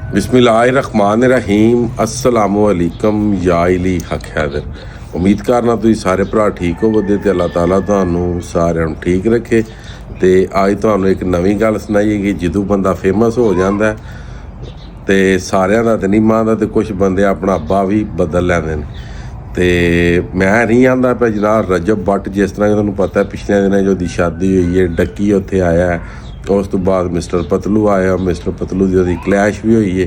बिस्मिल्लाहिर्रहमानिर्रहीम अस्सलामुअलैकुम या इली हक हैदर। उम्मीद करना तुम सारे भरा ठीक होवोगे तो अल्लाह ताला तुहानू सारिਆਂ ਨੂੰ ठीक रखे। तो अज तुहानू एक नवी गल सुनाई कि जदों बंदा फेमस हो जाता तो सारिਆਂ ਦਾ तो नहीं मानता, तो कुछ बंदे अपना अब्बा भी बदल लैंदे ने। तो मैं नहीं आंदा पे जनाब रजब भट्ट, जिस तरह तुहानू पता है पिछले दिनों जो दी शादी हुई है, डक्की उत्थे आया है, उस तो बाद मिस्टर पतलू आया, मिस्टर पतलू की क्लैश भी हुई है।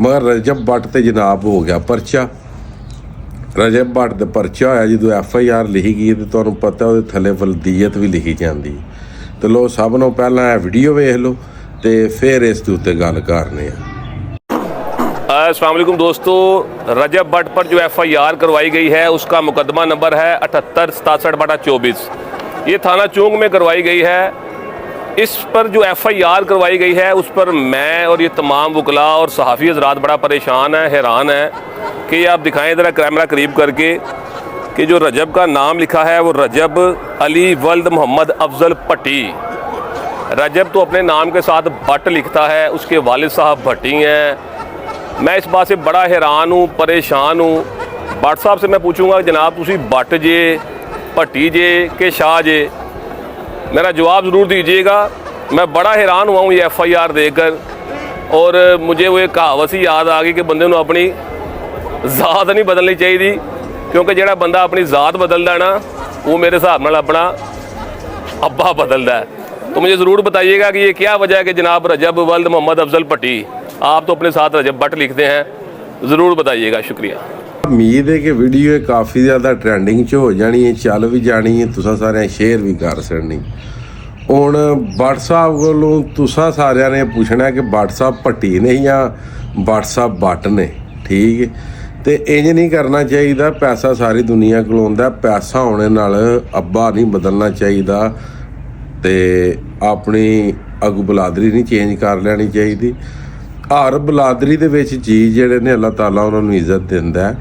मगर रजब भट्ट तो जनाब हो गया परचा। रजब भट्ट का परचा होया जो FIR लिखी गई तो तुहानू पता वो थले वल्दियत भी लिखी जाती है। तो लो सब नों पहला वीडियो वेख लो तो फिर इस उत्ते गल करने। अस्सलाम वालेकुम दोस्तों, रजब भट्ट पर जो FIR करवाई गई है उसका मुकदमा नंबर है 7867/24। ये थाना चूंग में करवाई गई है। इस पर जो FIR करवाई गई है उस पर मैं और ये तमाम वकला और सहाफ़ी हज़रात बड़ा परेशान है, हैरान है कि ये आप दिखाएं ज़रा कैमरा करीब करके कि जो रजब का नाम लिखा है वो रजब अली वल्द मोहम्मद अफजल भट्टी। रजब तो अपने नाम के साथ भट्ट लिखता है, उसके वालिद साहब भट्टी हैं। मैं इस बात से बड़ा हैरान हूँ, परेशान हूँ। भट्ट साहब से मैं पूछूँगा जनाब तुसी भट्ट जे, भट्टी जे के शाह जे, मेरा जवाब ज़रूर दीजिएगा। मैं बड़ा हैरान हुआ हूँ ये FIR देकर, और मुझे वो एक कहावत सी याद आ गई कि बंदे को अपनी ज़ात नहीं बदलनी चाहिए, क्योंकि जोड़ा बंदा अपनी ज़ात बदलता है ना वो मेरे हिसाब नाल अपना अब्बा बदलता है। तो मुझे ज़रूर बताइएगा कि ये क्या वजह है कि जनाब रजब वल्द मोहम्मद अफजल भट्टी, आप तो अपने साथ रजब भट्ट लिखते हैं, ज़रूर बताइएगा। शुक्रिया। उम्मीद है कि वीडियो काफ़ी ज़्यादा ट्रेंडिंग हो जानी है, चल भी जानी है, तुसा सारे शेयर भी कर सकनी। हुण भट्ट साहब कोलों तुसा सारिਆਂ ने पूछना कि भट्ट साहब भट्टी ने या भट्ट साहब भट्ट ने, ठीक है। तो इंज नहीं करना चाहिए। पैसा सारी दुनिया कोल आउंदा, पैसा होने नाल अब्बा नहीं बदलना चाहिए, तो अपनी अगू बलादरी नहीं चेंज कर लेनी चाहिए। हर बलादरी दे विच चीज़ जिहड़े ने अल्लाह ताला उन्होंने इज्जत दिंदा है,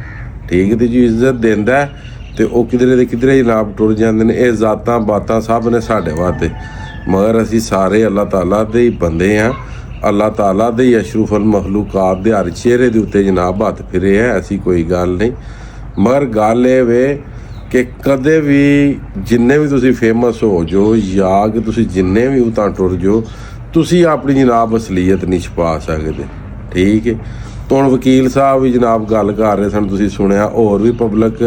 ठीक है। तो जो इज्जत दिंदा है तो वह किधरे दे किधरे जनाब टुर जाते हैं। ये जातां बातां सब ने साढ़े वास्ते, मगर असी सारे अल्लाह ताला दे ही बंदे हैं। अल्लाह ताला दे ही अशरफुल मखलूकात दे हर चेहरे के उत्ते जनाब हथ फिरे है, ऐसी कोई गल नहीं। मगर गल ये वे कि कदे भी जिन्ने भी तुसी फेमस हो जो या कि तुसी जिन्ने भी उतां टुर जो, तुसी अपनी जनाब असलीयत नहीं छुपा सकते, ठीक है। तो हुण वकील साहब भी जनाब गल कर रहे सन, तुसी सुनिया, होर भी पब्लिक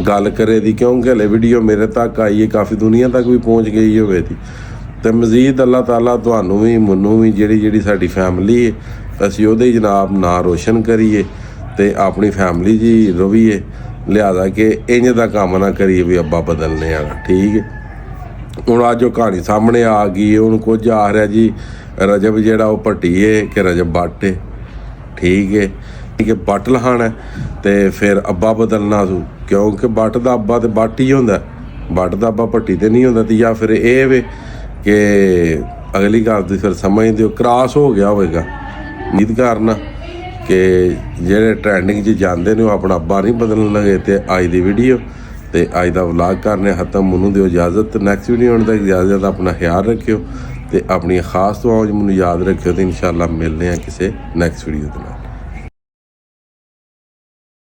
गल करे दी, क्योंकि हले वीडियो मेरे तक आई है, काफ़ी दुनिया तक भी पहुँच गई होवे दी। तो मजीद अल्लाह ताला तुहानू भी मैनू भी जिहड़ी साडी फैमिली है असीं उहदे जनाब नां रोशन करिए तो अपनी फैमिली जी रवीए, लिहाजा कि इंज दा काम ना करिए भी अब्बा बदलने वाला, ठीक है। हुण अज जो कहानी सामने आ गई है, हुण कुछ आ रहा जी रजब जिहड़ा वो भट्टी है कि रजब भट्ट है, ठीक है, ठीक है। भट्ट लहाना तो फिर अब्बा बदलना सू, क्योंकि भट्ट दा अब्बा तो भट्ट ही होंदा, भट्ट दा अब्बा भट्टी तो नहीं होंदा। तो या फिर ये वे कि अगली गल तो फिर समझ दो क्रॉस हो गया होगा। उम्मीद करना कि जेह्ड़े ट्रेंडिंग च जाते हैं अपना अब्बा नहीं बदलन लगे। तो अज दी वीडियो तो अज दा व्लॉग करने खत्म, मैनू दिओ इजाज़त। नैक्सट वीडियो होने तक इजाज़त, अपना ख्याल रखियो तो अपनी खास दुआओं मैनू याद रखियो। तो इंशाअल्लाह मिलने हैं किसी नैक्सट वीडियो के नाल।